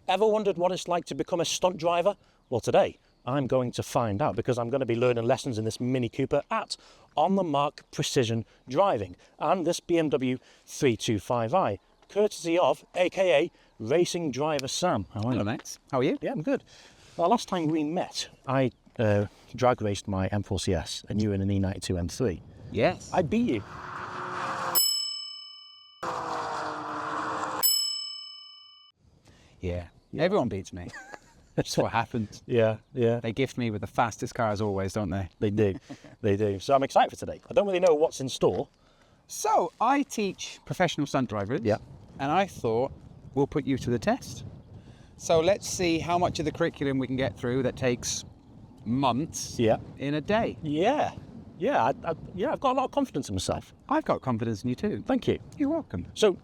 Ever wondered what it's like to become a stunt driver? Well, today I'm going to find out, because I'm going to be learning lessons in this Mini Cooper at On the Mark Precision Driving and this BMW 325i, courtesy of AKA Racing Driver Sam. How are you? Hello, Max. How are you? Yeah, I'm good. Well, last time we met, I drag raced my M4CS and you were in an E92 M3. Yes. I beat you. Yeah. Everyone beats me. That's what happens. Yeah. They gift me with the fastest car as always, don't they? They do. They do. So I'm excited for today. I don't really know what's in store. So, I teach professional stunt drivers. Yeah. And I thought we'll put you to the test. So let's see how much of the curriculum we can get through that takes months in a day. Yeah. I've got a lot of confidence in myself. I've got confidence in you too. Thank you. You're welcome. So,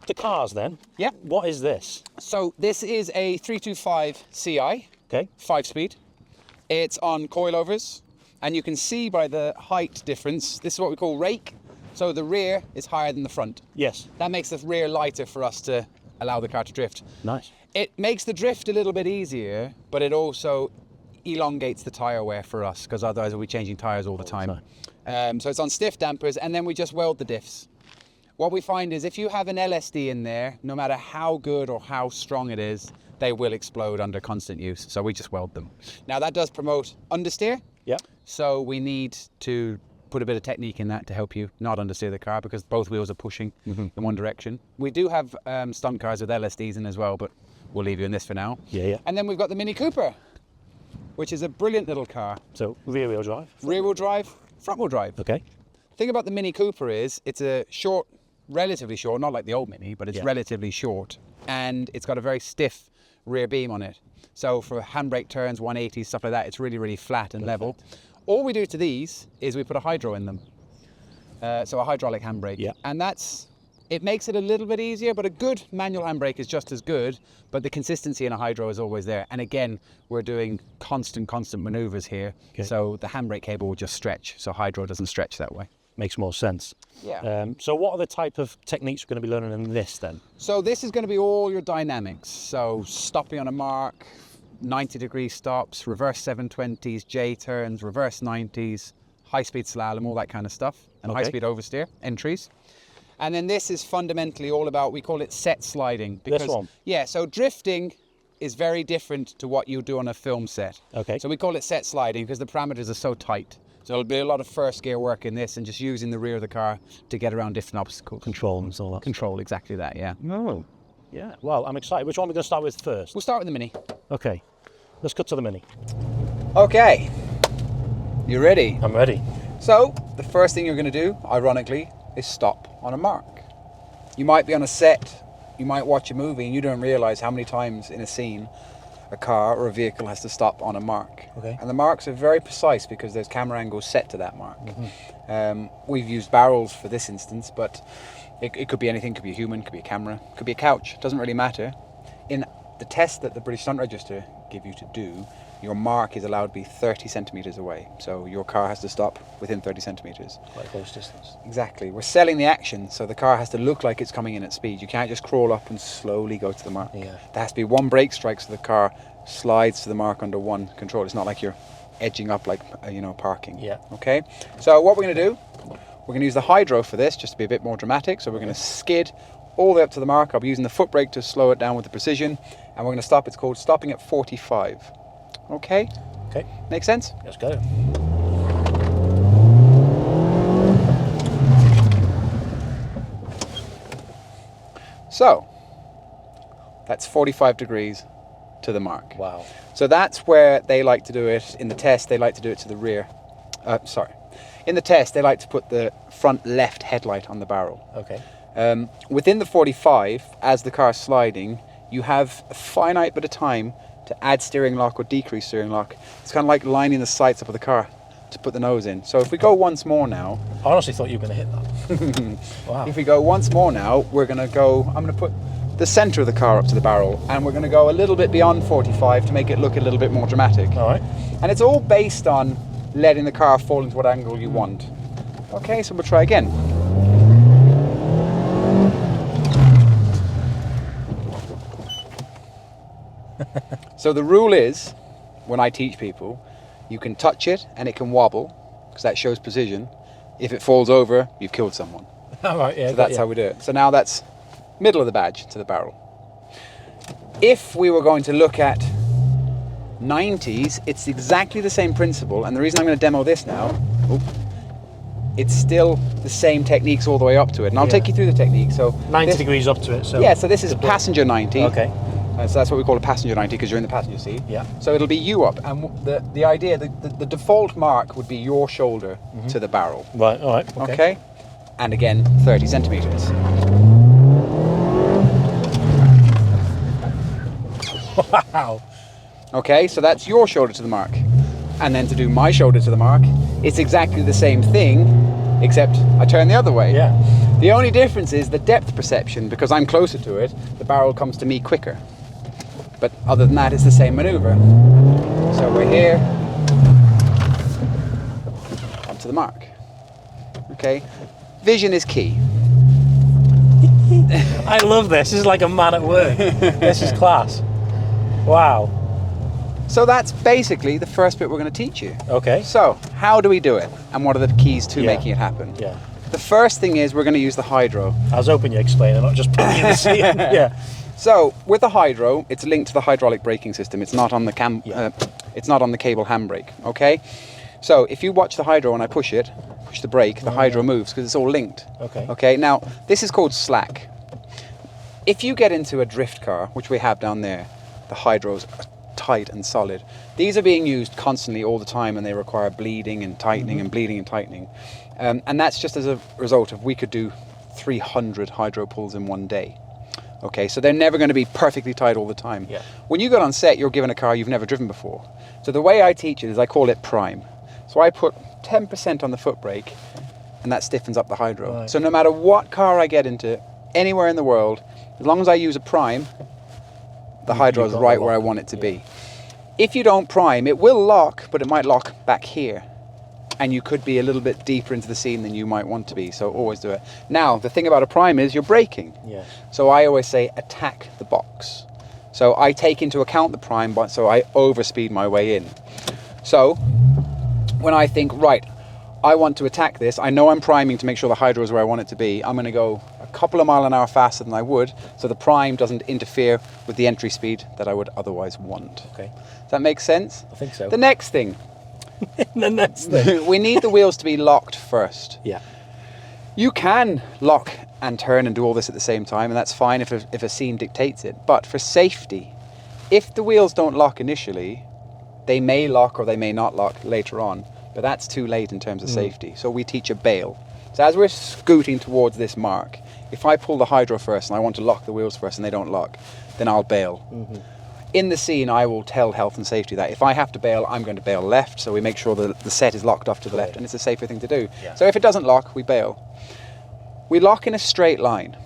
the cars then. Yeah. What is this? So this is a 325 CI, Okay. 5-speed. It's on coilovers, and you can see by the height difference, this is what we call rake. So the rear is higher than the front. Yes. That makes the rear lighter for us to allow the car to drift. Nice. It makes the drift a little bit easier, but it also elongates the tyre wear for us, because otherwise we'll be changing tyres all the time. So it's on stiff dampers, and then we just weld the diffs. What we find is if you have an LSD in there, no matter how good or how strong it is, they will explode under constant use. So we just weld them. Now that does promote understeer. Yeah. So we need to put a bit of technique in that to help you not understeer the car, because both wheels are pushing in one direction. We do have stunt cars with LSDs in as well, but we'll leave you in this for now. Yeah. And then we've got the Mini Cooper, which is a brilliant little car. So, rear wheel drive. Rear wheel drive, front wheel drive. Okay. The thing about the Mini Cooper is it's a short, relatively short, not like the old Mini, but it's relatively short, and it's got a very stiff rear beam on it. So for handbrake turns, 180, stuff like that, it's really, really flat and level. All we do to these is we put a hydro in them. So a hydraulic handbrake. Yeah. And it makes it a little bit easier, but a good manual handbrake is just as good, but the consistency in a hydro is always there. And again, we're doing constant maneuvers here. Okay. So the handbrake cable will just stretch, so hydro doesn't stretch that way. Makes more sense. Yeah. So what are the type of techniques we're going to be learning in this then? So this is going to be all your dynamics. So stopping on a mark, 90-degree stops, reverse 720s, J-turns, reverse 90s, high-speed slalom, all that kind of stuff, and high-speed oversteer, entries. And then this is fundamentally all about, we call it set sliding. Because, this one? Yeah, so drifting is very different to what you do on a film set. Okay. So we call it set sliding because the parameters are so tight. So there'll be a lot of first gear work in this and just using the rear of the car to get around different obstacles. Control and all that. Control, exactly that, yeah. Oh, yeah. Well, I'm excited. Which one are we going to start with first? We'll start with the Mini. Okay. Let's cut to the Mini. Okay. You ready? I'm ready. So, the first thing you're going to do, ironically, is stop on a mark. You might be on a set, you might watch a movie and you don't realise how many times in a scene a car or a vehicle has to stop on a mark. Okay. And the marks are very precise because there's camera angles set to that mark. We've used barrels for this instance, but it could be anything. It could be a human, it could be a camera, it could be a couch. It doesn't really matter. In the test that the British Stunt Register give you to do, your mark is allowed to be 30 centimetres away. So your car has to stop within 30 centimetres. Quite close distance. Exactly. We're selling the action, so the car has to look like it's coming in at speed. You can't just crawl up and slowly go to the mark. Yeah. There has to be one brake strike so the car slides to the mark under one control. It's not like you're edging up like, parking. Yeah. Okay? So what we're going to do, we're going to use the hydro for this, just to be a bit more dramatic. So we're going to skid all the way up to the mark. I'll be using the foot brake to slow it down with the precision. And we're going to stop. It's called stopping at 45. Okay? Okay. Make sense? Let's go. So, that's 45 degrees to the mark. Wow. So that's where they like to do it. In the test, they like to do it to the rear. In the test, they like to put the front left headlight on the barrel. Okay. Within the 45, as the car's sliding, you have a finite bit of time to add steering lock or decrease steering lock. It's kind of like lining the sights up of the car to put the nose in. So if we go once more now... I honestly thought you were going to hit that. Wow. If we go once more now, we're going to go... I'm going to put the centre of the car up to the barrel, and we're going to go a little bit beyond 45 to make it look a little bit more dramatic. All right. And it's all based on letting the car fall into what angle you want. Okay, so we'll try again. So the rule is, when I teach people, you can touch it and it can wobble, because that shows precision. If it falls over, you've killed someone. All right, yeah. So that's how we do it. So now that's middle of the badge to the barrel. If we were going to look at 90s, it's exactly the same principle. And the reason I'm going to demo this now, it's still the same techniques all the way up to it. And I'll take you through the technique. So 90 degrees up to it. So yeah, so this is a passenger 90. Okay. So that's what we call a passenger 90 because you're in the passenger seat. Yeah. So it'll be you up. And the idea, the default mark would be your shoulder to the barrel. Right, all right. Okay. And again, 30 centimeters. Wow. Okay, so that's your shoulder to the mark. And then to do my shoulder to the mark, it's exactly the same thing, except I turn the other way. Yeah. The only difference is the depth perception. Because I'm closer to it, the barrel comes to me quicker. But other than that, it's the same maneuver. So we're here, onto the mark. Okay, vision is key. I love this. This is like a man at work. This is class. Wow. So that's basically the first bit we're going to teach you. Okay. So how do we do it, and what are the keys to making it happen? Yeah. The first thing is we're going to use the hydro. I was hoping you explained it, not just putting you in the seat. Yeah. So with the hydro, it's linked to the hydraulic braking system. It's not on the it's not on the cable handbrake. Okay. So if you watch the hydro and I push the brake, the hydro moves because it's all linked. Okay. Okay. Now this is called slack. If you get into a drift car, which we have down there, the hydros are tight and solid. These are being used constantly all the time, and they require bleeding and tightening and bleeding and tightening. And that's just as a result of we could do 300 hydro pulls in one day. Okay, so they're never going to be perfectly tight all the time. Yeah. When you get on set, you're given a car you've never driven before. So the way I teach it is I call it prime. So I put 10% on the foot brake, and that stiffens up the hydro. Right. So no matter what car I get into, anywhere in the world, as long as I use a prime, the hydro is right where I want it to be. If you don't prime, it will lock, but it might lock back here. And you could be a little bit deeper into the seam than you might want to be, so always do it. Now, the thing about a prime is you're braking. Yeah. So I always say attack the box. So I take into account the prime, but so I overspeed my way in. So when I think, right, I want to attack this, I know I'm priming to make sure the hydro is where I want it to be, I'm going to go a couple of miles an hour faster than I would, so the prime doesn't interfere with the entry speed that I would otherwise want. Okay. Does that make sense? I think so. The next thing, The next thing. we need the wheels to be locked first. Yeah. You can lock and turn and do all this at the same time, and that's fine if a scene dictates it. But for safety, if the wheels don't lock initially, they may lock or they may not lock later on, but that's too late in terms of safety. So we teach a bail. So as we're scooting towards this mark, if I pull the hydro first and I want to lock the wheels first and they don't lock, then I'll bail. In the scene, I will tell health and safety that if I have to bail, I'm going to bail left, so we make sure that the set is locked off to the left, and it's a safer thing to do. Yeah. So if it doesn't lock, we bail. We lock in a straight line.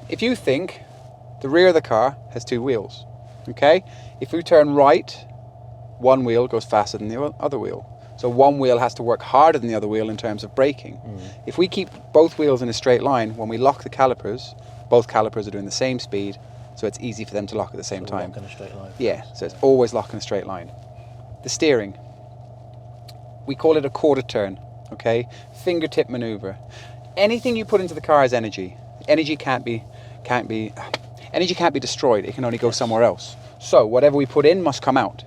If you think the rear of the car has two wheels, okay? If we turn right, one wheel goes faster than the other wheel. So one wheel has to work harder than the other wheel in terms of braking. If we keep both wheels in a straight line, when we lock the calipers, both calipers are doing the same speed, so it's easy for them to lock at the same time. Lock in a straight line. Yeah, so it's always lock in a straight line. The steering, we call it a quarter turn, okay? Fingertip maneuver. Anything you put into the car is energy. Energy can't be destroyed. It can only go somewhere else. So whatever we put in must come out.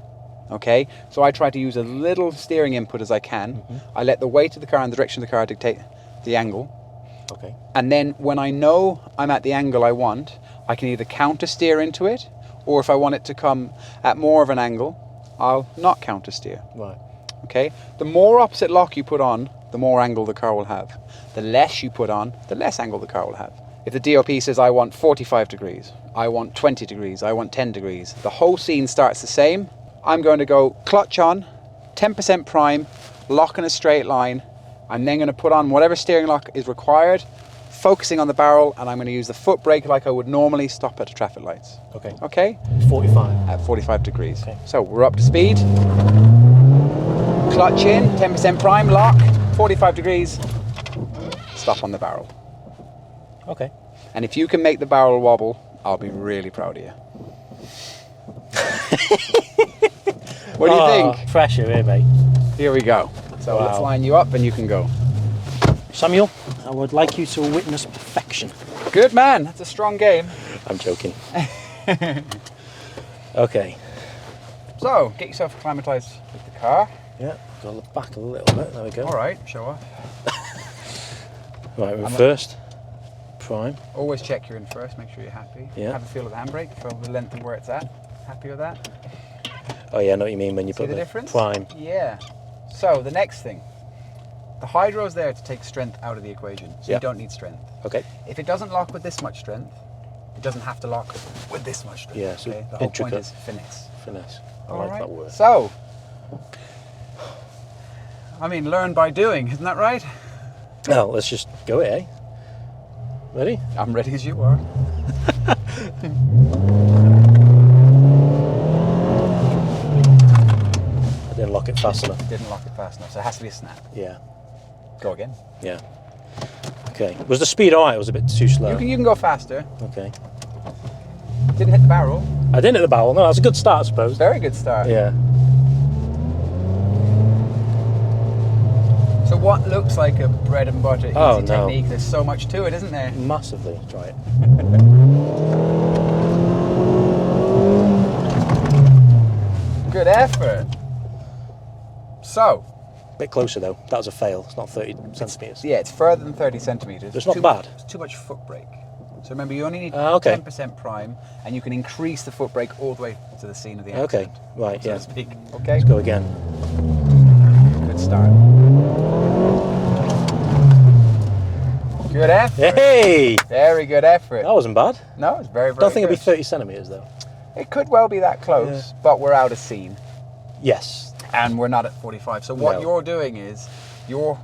Okay, so I try to use as little steering input as I can. I let the weight of the car and the direction of the car dictate the angle. Okay. And then when I know I'm at the angle I want, I can either counter steer into it, or if I want it to come at more of an angle, I'll not counter steer. Right. Okay, the more opposite lock you put on, the more angle the car will have. The less you put on, the less angle the car will have. If the DOP says I want 45 degrees, I want 20 degrees, I want 10 degrees, the whole scene starts the same. I'm going to go clutch on, 10% prime, lock in a straight line. I'm then going to put on whatever steering lock is required, focusing on the barrel, and I'm going to use the foot brake like I would normally stop at traffic lights. Okay. Okay? 45. At 45 degrees. Okay. So we're up to speed. Clutch in, 10% prime, lock, 45 degrees, stop on the barrel. Okay. And if you can make the barrel wobble, I'll be really proud of you. What do you think? Pressure here, mate. Here we go. So let's line you up and you can go. Samuel, I would like you to witness perfection. Good man. That's a strong game. I'm joking. Okay. So get yourself acclimatized with the car. Yeah, go back a little bit. There we go. All right, show off. Right, we're first. Prime. Always check you're in first. Make sure you're happy. Yeah. Have a feel of the handbrake. Feel the length of where it's at. Happy with that? Oh yeah, I know what you mean when you See put the the difference? prime. Yeah. So the next thing, the hydro's there to take strength out of the equation. So Yeah. you don't need strength. Okay. If it doesn't lock with this much strength, it doesn't have to lock with this much strength. Yeah, so okay? The whole point intricate. is finesse. Finesse. I All like right. that word. So, I mean, learn by doing, isn't that right? Now let's just go it, eh? Ready? I'm ready as you are. I didn't lock it fast enough. Didn't lock it fast enough, so it has to be a snap. Yeah. Go again. Yeah. Okay. Was the speed alright? It was a bit too slow. You can go faster. Okay. Didn't hit the barrel. I didn't hit the barrel. No, that's a good start, I suppose. Very good start. Yeah. So what looks like a bread and butter easy Oh, no. technique, there's so much to it, isn't there? Massively. Try it. Good effort. So, Bit closer though. That was a fail. It's not 30 centimetres. yeah, it's further than 30 centimetres. It's not bad. It's too much foot brake. So remember, you only need Okay. 10% prime, and you can increase the foot brake all the way to the scene of the accident. Okay. Right, So yeah. to speak. Okay. Let's go again. Good start. Good effort. Hey! Very good effort. That wasn't bad. No, it's very, very Don't think it'd be good. 30 centimetres though. It could well be that close, but we're out of scene. Yes. And we're not at 45. So what No. you're doing is you're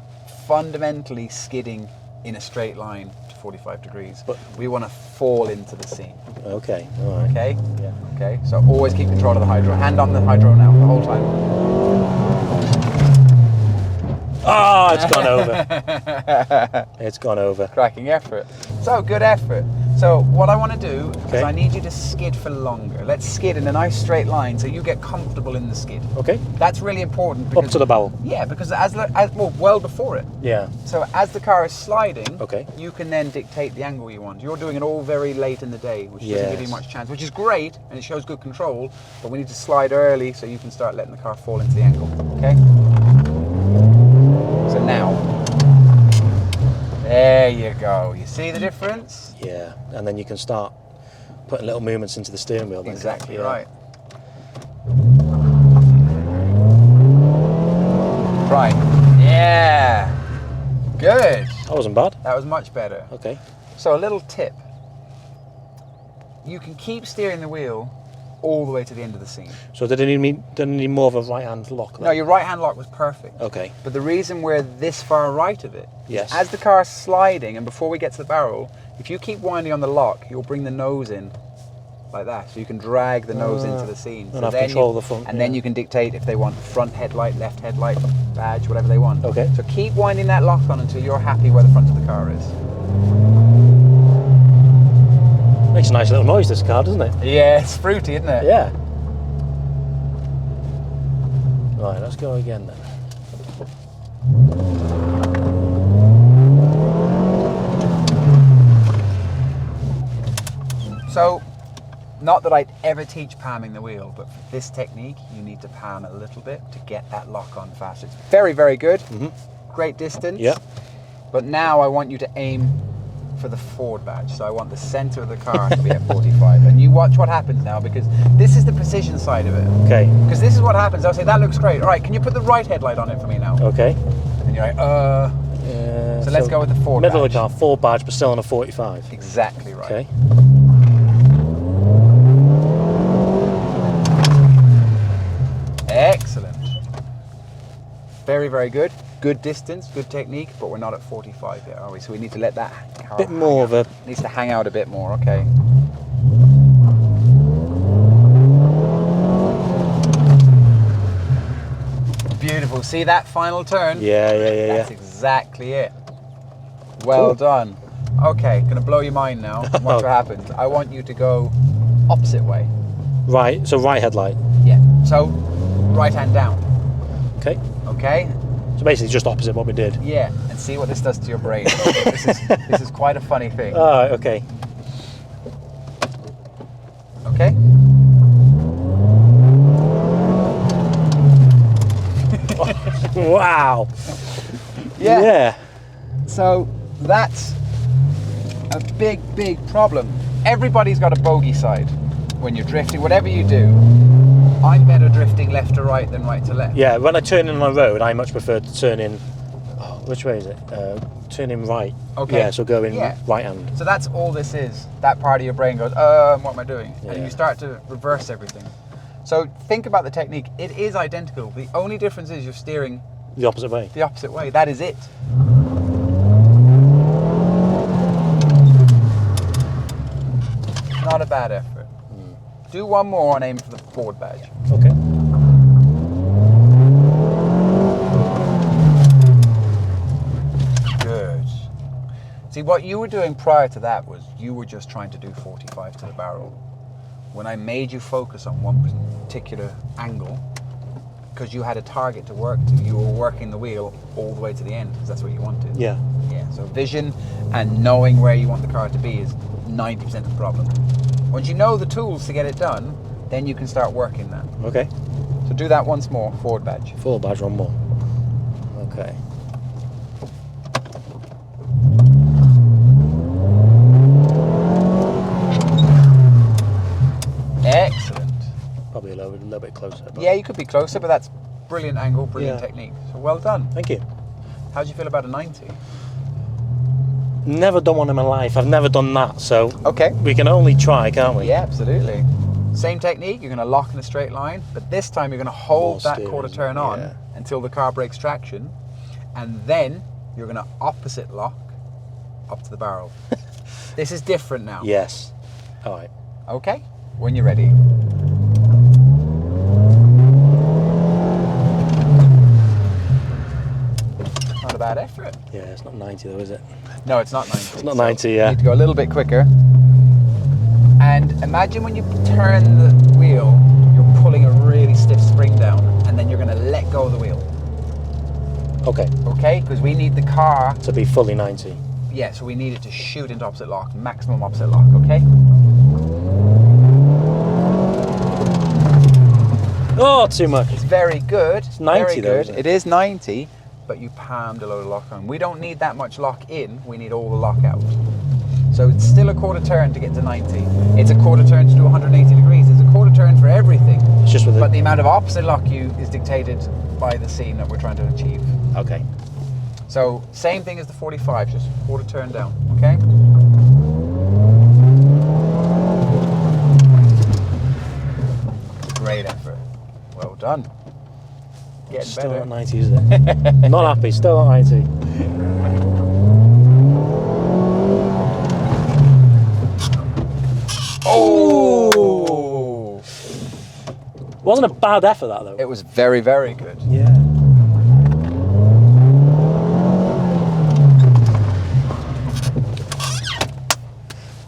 fundamentally skidding in a straight line to 45 degrees. But- we want to fall into the scene. Okay. All right. Okay? Yeah. Okay. So always keep control of the hydro. Hand on the hydro now the whole time. Oh, it's gone over. It's gone over. Cracking effort. So good effort. So what I want to do is Okay. I need you to skid for longer. Let's skid in a nice straight line so you get comfortable in the skid. Okay. That's really important. Up Because, to the barrel. yeah, because well before it. Yeah. So as the car is sliding, Okay. you can then dictate the angle you want. You're doing it all very late in the day, which doesn't give you Yes. much chance, which is great, and it shows good control, but we need to slide early so you can start letting the car fall into the angle, okay? So now, there you go. You see the difference? Yeah. And then you can start putting little movements into the steering wheel. Then. Exactly Yeah. right. Right. Yeah. Good. That wasn't bad. That was much better. Okay. So a little tip. You can keep steering the wheel all the way to the end of the scene. So did it need more of a right hand lock? Then? No, your right hand lock was perfect. Okay. But the reason we're this far right of it, Yes. as the car's sliding and before we get to the barrel, if you keep winding on the lock, you'll bring the nose in like that. So you can drag the nose into the scene. And So have then control you- of the front, And yeah. then you can dictate if they want front headlight, left headlight, badge, whatever they want. Okay. So keep winding that lock on until you're happy where the front of the car is. Makes a nice little noise, this car, doesn't it? Yeah, it's fruity, isn't it? Yeah. Right, let's go again then. So, not that I'd ever teach palming the wheel, but for this technique, you need to palm a little bit to get that lock on faster. It's very, very good. Great distance. Yeah. But now I want you to aim for the forward badge. So I want the center of the car to be at 45. And you watch what happens now, because this is the precision side of it. Okay. Because this is what happens. I'll say, that looks great. All right, can you put the right headlight on it for me now? Okay. And you're like, So let's go with the forward middle badge. of the car, forward badge, but still on a 45. Exactly right. Okay. Excellent. Very, very good. Good distance, good technique, but we're not at 45 yet, are we? So we need to let that car Bit more of a. needs to hang out a bit more, okay. Beautiful. See that final turn? Yeah, yeah, yeah, That's yeah. exactly it. Well Cool. done. Okay, gonna blow your mind now. Watch what happens. I want you to go opposite way. Right, so right headlight. Yeah. So right hand down. Okay. Okay. So basically just opposite what we did. Yeah. And see what this does to your brain. this is quite a funny thing. Oh, okay. Okay. Wow. Yeah. Yeah. So that's a big, big problem. Everybody's got a bogey side when you're drifting, whatever you do. I'm better drifting left to right than right to left. Yeah, when I turn in on the road, I much prefer to turn in. Oh, which way is it? Turn in right. Okay. Yeah, so go in Yeah. right hand. So that's all this is. That part of your brain goes, what am I doing? Yeah. And you start to reverse everything. So think about the technique. It is identical. The only difference is you're steering The opposite way. the opposite way. That is it. Not a bad effort. Do one more and aim for the forward badge. Okay. Good. See, what you were doing prior to that was you were just trying to do 45 to the barrel. When I made you focus on one particular angle, because you had a target to work to, you were working the wheel all the way to the end, because that's what you wanted. Yeah. Yeah, so vision and knowing where you want the car to be is 90% of the problem. Once you know the tools to get it done, then you can start working that. Okay. So do that once more, forward badge. Forward badge, one more. Okay. Excellent. Probably a little bit closer. But Yeah, you could be closer, but that's brilliant angle, brilliant Yeah. technique. So well done. Thank you. How do you feel about a 90? Never done one in my life. I've never done that, so Okay. we can only try, can't we? Yeah, absolutely. Same technique, you're going to lock in a straight line, but this time you're going to hold More that quarter steering, turn on yeah. until the car breaks traction, and then you're going to opposite lock up to the barrel. This is different now. Yes. All right. Okay, when you're ready. Not a bad effort. Yeah, it's not 90 though, is it? No, it's not 90. It's not 90, yeah. You need to go a little bit quicker. And imagine when you turn the wheel, you're pulling a really stiff spring down, and then you're going to let go of the wheel. Okay. Okay? Because we need the car, To be fully 90. yeah, so we need it to shoot into opposite lock, maximum opposite lock, okay? Oh, too much. It's very good. It's 90 very though, good. isn't it? It is 90, but you palmed a load of lock on. We don't need that much lock in, we need all the lock out. So it's still a quarter turn to get to 90. It's a quarter turn to do 180 degrees. It's a quarter turn for everything. It's just with But the... the amount of opposite lock you is dictated by the scene that we're trying to achieve. Okay. So same thing as the 45, just quarter turn down, okay? Great effort. Well done. Getting Still better. not 90, is it? Not happy. Still not 90. Oh! Wasn't a bad effort, that though. It was very, very good. Yeah.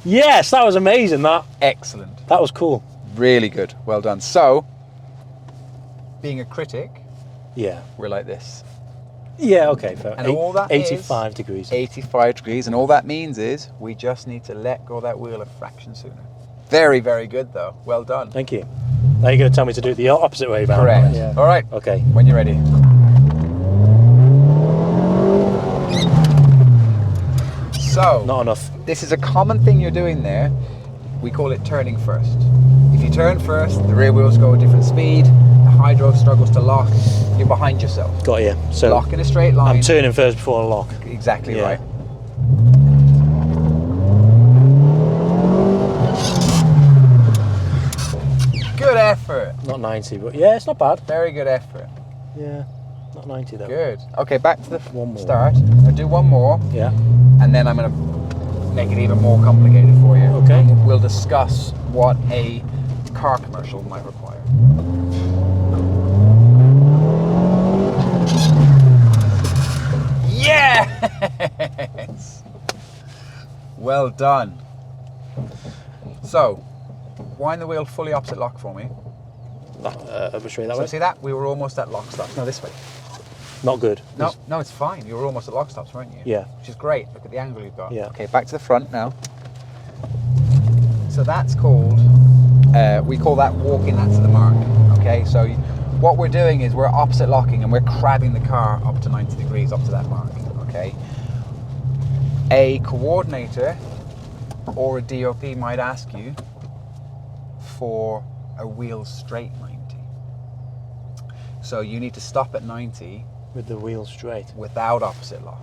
Yes, that was amazing. Excellent. That was cool. Really good. Well done. So, being a critic, Yeah. we're like this. Yeah. Okay. Fair. And all that 85 is degrees. 85 degrees, and all that means is we just need to let go of that wheel a fraction sooner. Very, very good though. Well done. Thank you. Now you're going to tell me to do it the opposite way back. Correct. Yeah. All right. Okay. When you're ready. So, Not enough. this is a common thing you're doing there. We call it turning first. If you turn first, the rear wheels go a different speed, the hydro struggles to lock, you're behind yourself. Got you. So Lock in a straight line. I'm turning first before I lock. Exactly Yeah. right. Good effort. Not 90, but yeah, it's not bad. Very good effort. Yeah. Not 90 though. Good. Okay, back to the One more. start. I'll do one more, Yeah. and then I'm going to make it even more complicated for you. Okay. And we'll discuss what a car commercial might require. Yes! Well done. So, wind the wheel fully opposite lock for me. Straight that So way. see that? We were almost at lock stops. No, this way. Not good. No, no, it's fine. You were almost at lock stops, weren't you? Yeah. Which is great. Look at the angle you've got. Yeah. Okay, back to the front now. So that's called, we call that walking that to the mark. Okay, so what we're doing is we're opposite locking and we're crabbing the car up to 90 degrees up to that mark. Okay. A coordinator or a DOP might ask you for a wheel straight 90. So you need to stop at 90 With the wheel straight. without opposite lock.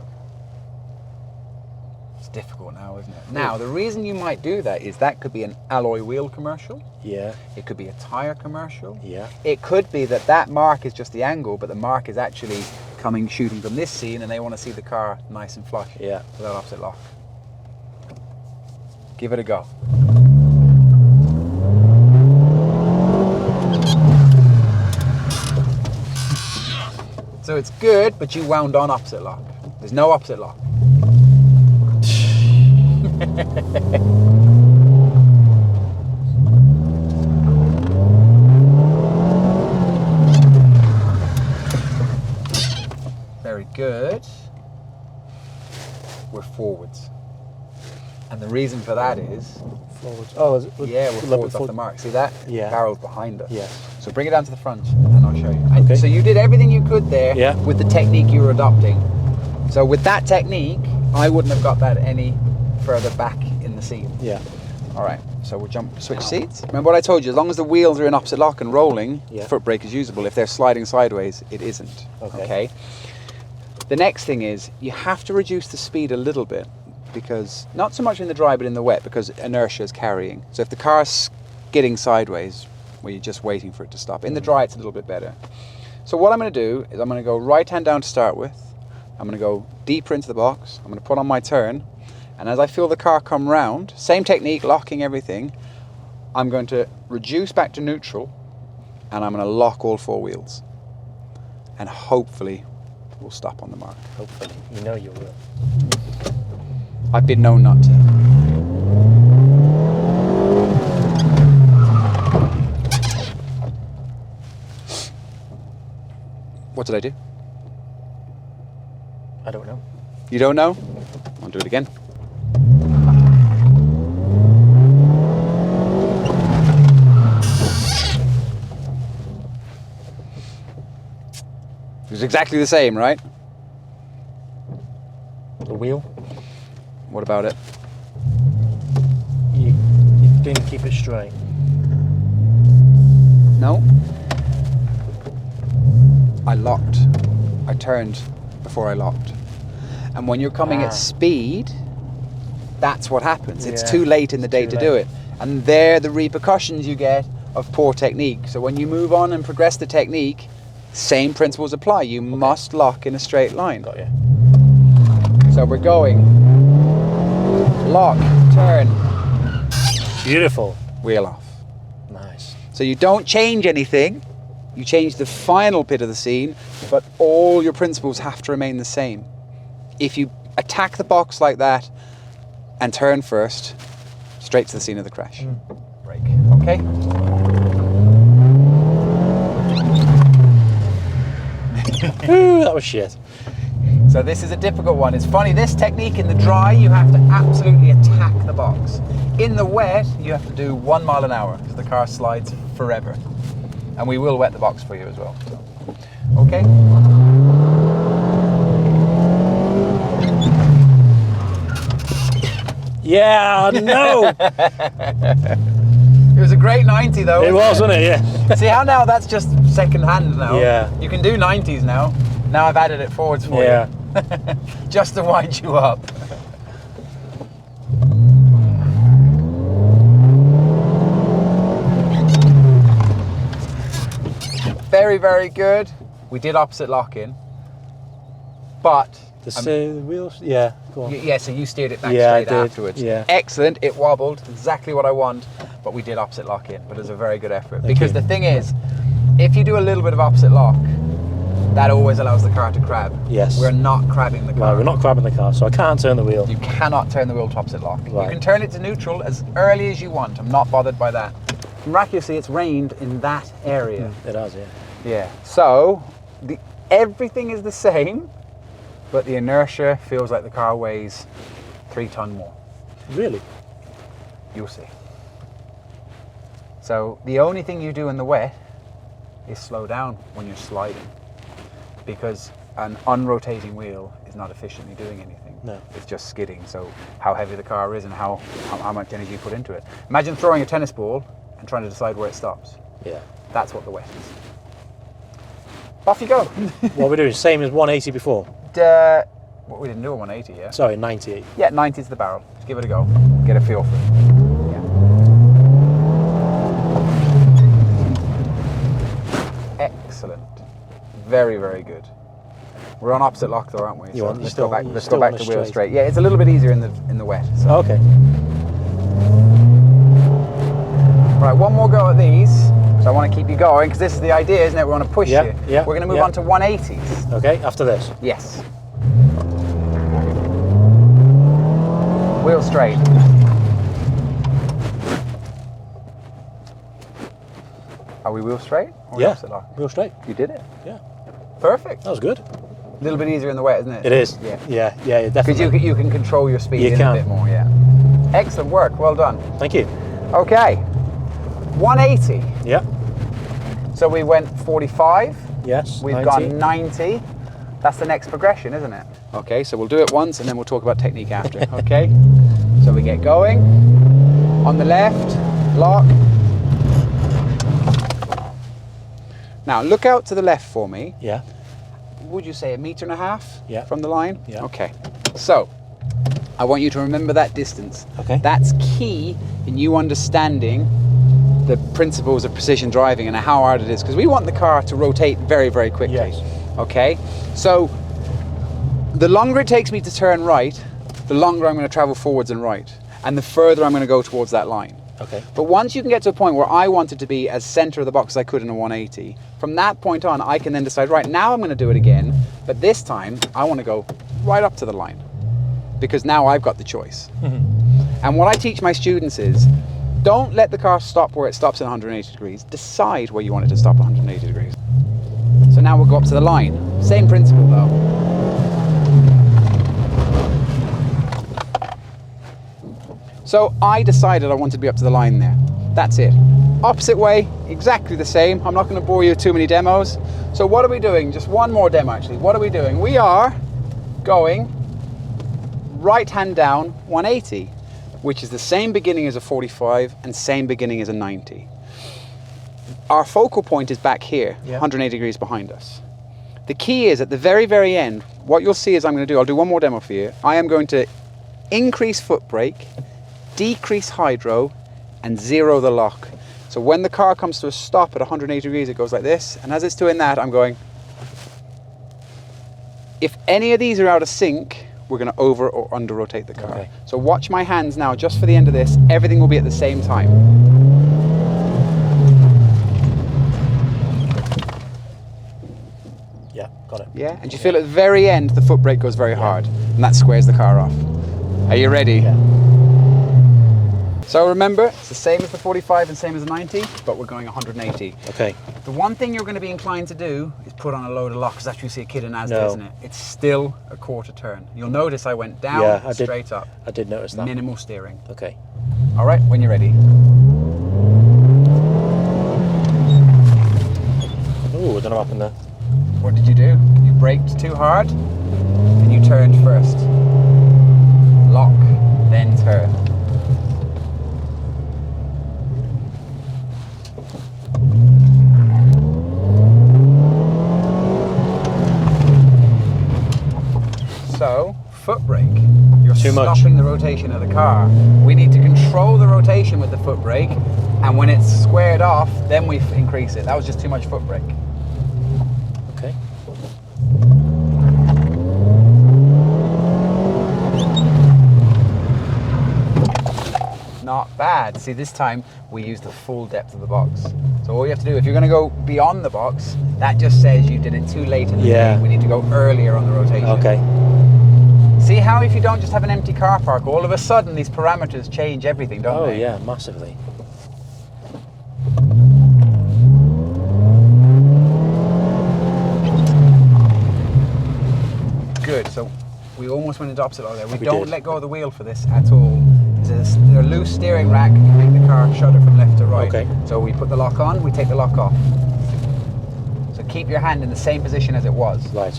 It's difficult now, isn't it? Now, the reason you might do that is that could be an alloy wheel commercial. Yeah. It could be a tire commercial. Yeah. It could be that that mark is just the angle, but the mark is actually shooting from this scene and they want to see the car nice and flush Yeah. without opposite lock. Give it a go. So it's good, but you wound on opposite lock. There's no opposite lock. Very good. We're forwards. And the reason for that is, Forwards. Oh, is it? yeah, we're forwards off the mark. See that? Yeah. Barrel's behind us. Yeah. So bring it down to the front and I'll show you. And Okay. so you did everything you could there Yeah. with the technique you were adopting. So with that technique, I wouldn't have got that any further back in the scene. Yeah. All right, so we'll switch seats. Remember what I told you, as long as the wheels are in opposite lock and rolling, Yeah. the foot brake is usable. If they're sliding sideways, it isn't. Okay. The next thing is, you have to reduce the speed a little bit, because, not so much in the dry, but in the wet, because inertia is carrying. So if the car's skidding sideways, well, you're just waiting for it to stop. In the dry, it's a little bit better. So what I'm gonna do is I'm gonna go right hand down to start with. I'm gonna go deeper into the box. I'm gonna put on my turn. And as I feel the car come round, same technique, locking everything, I'm going to reduce back to neutral and I'm going to lock all four wheels. And hopefully we'll stop on the mark. Hopefully. You know you will. I've been known not to. What did I do? I don't know. You don't know? I'll do it again. It was exactly the same, right? The wheel? What about it? You didn't keep it straight. No. I locked. I turned before I locked. And when you're coming at speed, that's what happens. It's Yeah, too late in the day too to do late. it. And they're the repercussions you get of poor technique. So when you move on and progress the technique, same principles apply. You must lock in a straight line. Got you. So we're going. Lock, turn, Beautiful. wheel off. Nice. So you don't change anything. You change the final bit of the scene, but all your principles have to remain the same. If you attack the box like that and turn first, straight to the scene of the crash. Brake. Okay? Ooh, that was shit. So this is a difficult one. It's funny, this technique in the dry, you have to absolutely attack the box. In the wet, you have to do 1 mile an hour because the car slides forever. And we will wet the box for you as well. So, okay? Yeah, no. It was a great 90 though. It was, wasn't it? Yeah. See how now that's just second hand now? Yeah. You can do 90s now. Now I've added it forwards for Yeah. you. Just to wind you up. Very, very good. We did opposite lock in. But The wheels? Yeah, go on. yeah, so you steered it back Yeah, I straight did, afterwards. yeah. Excellent. It wobbled. Exactly what I want. But we did opposite lock in. But it was a very good effort. Because you. the thing is, if you do a little bit of opposite lock, that always allows the car to crab. Yes. We're not crabbing the car. Right, we're not grabbing the car, so I can't turn the wheel. You cannot turn the wheel to opposite lock. Right. You can turn it to neutral as early as you want. I'm not bothered by that. miraculously it's rained in that area. It has, yeah. Yeah. So everything is the same, but the inertia feels like the car weighs 3 ton more. Really? You'll see. So the only thing you do in the wet is slow down when you're sliding, because an unrotating wheel is not efficiently doing anything. No. It's just skidding. So how heavy the car is and how much energy you put into it. Imagine throwing a tennis ball and trying to decide where it stops. Yeah. That's what the wet is. Off you go. What we're doing, same as 180 before. Well, we didn't do a 180, yeah? Sorry, 98. Yeah, 90 is the barrel. Just give it a go. Get a feel for it. Yeah. Excellent. Very, very good. We're on opposite lock though, aren't we? You want- let's still- go back. you're Let's still go back on to the wheel straight. straight. Yeah, it's a little bit easier in the wet. So. Okay. Right, one more go at these. So I want to keep you going because this is the idea, isn't it? We want to push Yeah, you. yeah, We're going to move yeah. on to 180s. Okay, after this. Yes. Wheel straight. Are we wheel straight? Or Yeah. opposite lock? Wheel straight. You did it. Yeah. Perfect. That was good. A little bit easier in the wet, isn't it? It is. Yeah. Yeah, Because definitely. you can control your speed You in can. a bit more, yeah. Excellent work. Well done. Thank you. Okay. 180. Yeah. So we went 45. Yes. We've 90. gone 90. That's the next progression, isn't it? Okay, so we'll do it once and then we'll talk about technique after, okay? So we get going. On the left, lock. Now look out to the left for me. Yeah. Would you say 1.5 meters Yeah. from the line? Yeah. Okay. So I want you to remember that distance. Okay. That's key in you understanding the principles of precision driving and how hard it is, because we want the car to rotate very, very quickly. Yes. Okay. So the longer it takes me to turn right, the longer I'm going to travel forwards and right, and the further I'm going to go towards that line. Okay. But once you can get to a point where I wanted to be as center of the box as I could in a 180, from that point on, I can then decide, right, now I'm going to do it again, but this time I want to go right up to the line, because now I've got the choice. And what I teach my students is, don't let the car stop where it stops at 180 degrees. Decide where you want it to stop at 180 degrees. So now we'll go up to the line. Same principle though. So I decided I wanted to be up to the line there. That's it. Opposite way, exactly the same. I'm not going to bore you with too many demos. So what are we doing? Just one more demo actually. What are we doing? We are going right hand down 180, which is the same beginning as a 45 and same beginning as a 90. Our focal point is back here, Yeah. 180 degrees behind us. The key is at the very, very end, what you'll see is I'm going to do, I'll do one more demo for you. I am going to increase foot brake, decrease hydro, and zero the lock. So when the car comes to a stop at 180 degrees, it goes like this. And as it's doing that, I'm going. If any of these are out of sync, we're going to over or under rotate the car. Okay. So watch my hands now, just for the end of this. Everything will be at the same time. Yeah, got it. Yeah, and you feel at the very end, the foot brake goes very hard, and that squares the car off. Are you ready? Yeah. So remember, it's the same as the 45 and same as the 90, but we're going 180. Okay. The one thing you're going to be inclined to do is put on a load of lock, because that's what you see a kid in Asda, No. isn't it? It's still a quarter turn. You'll notice I went down, Yeah, I did. straight up, I did notice that. minimal steering. Okay. All right, when you're ready. Ooh, I don't know what happened there. What did you do? You braked too hard, and you turned first. Lock, then turn. So, foot brake. You're Too much. stopping the rotation of the car. We need to control the rotation with the foot brake, and when it's squared off, then we increase it. That was just too much foot brake. Okay. Not bad. See, this time we use the full depth of the box. So all you have to do, if you're going to go beyond the box, that just says you did it too late in the Yeah. day. We need to go earlier on the rotation. Okay. See how if you don't just have an empty car park, all of a sudden these parameters change everything, don't Oh they? yeah, massively. almost went into opposite law there. We We don't did. let go of the wheel for this at all. There's a loose steering rack can make the car shudder from left to right. Okay. So we put the lock on, we take the lock off. So keep your hand in the same position as it was. Right.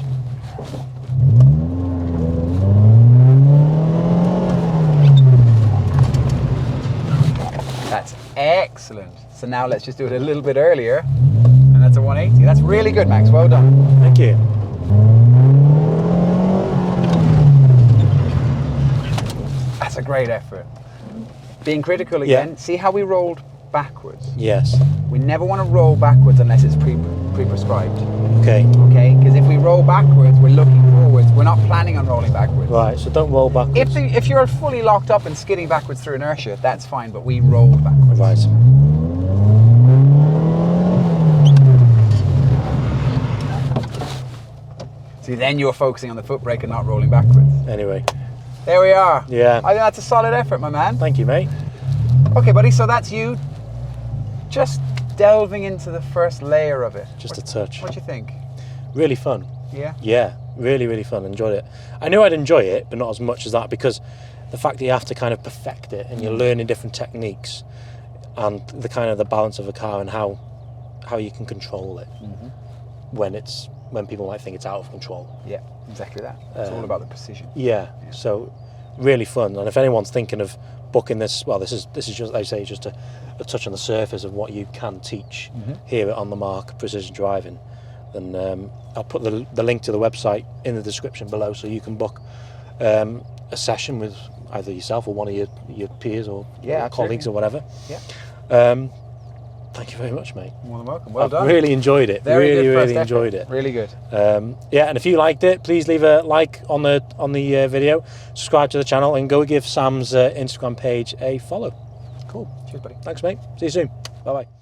That's excellent. So now let's just do it a little bit earlier. And that's a 180. That's really good, Max. Well done. Thank you. That's a great effort. Being critical again, Yeah. see how we rolled backwards? Yes. We never want to roll backwards unless it's pre-prescribed. Okay. Okay? Because if we roll backwards, we're looking forwards. We're not planning on rolling backwards. Right. So don't roll backwards. If you're fully locked up and skidding backwards through inertia, that's fine, but we rolled backwards. Right. See, then you're focusing on the foot brake and not rolling backwards. Anyway. There we are. Yeah. I think that's a solid effort, my man. Thank you, mate. Okay, buddy, so that's you just delving into the first layer of it. Just a touch. What do you think? Really fun. Yeah? Yeah. Really, really fun. Enjoyed it. I knew I'd enjoy it, but not as much as that, because the fact that you have to kind of perfect it and you're learning different techniques and the kind of the balance of a car and how you can control it when people might think it's out of control. Yeah, exactly that. It's all about the precision. Yeah. So really fun. And if anyone's thinking of booking this, well, this is just, like I say, just a touch on the surface of what you can teach here at On the Mark Precision Driving. Then I'll put the link to the website in the description below, so you can book a session with either yourself or one of your peers or colleagues or whatever. Yeah. Thank you very much, mate. More than welcome. Well I've done. really enjoyed it. Very really, good first really effort. enjoyed it. Really good. Yeah, and if you liked it, please leave a like on the video, subscribe to the channel, and go give Sam's Instagram page a follow. Cool. Cheers, buddy. Thanks, mate. See you soon. Bye bye.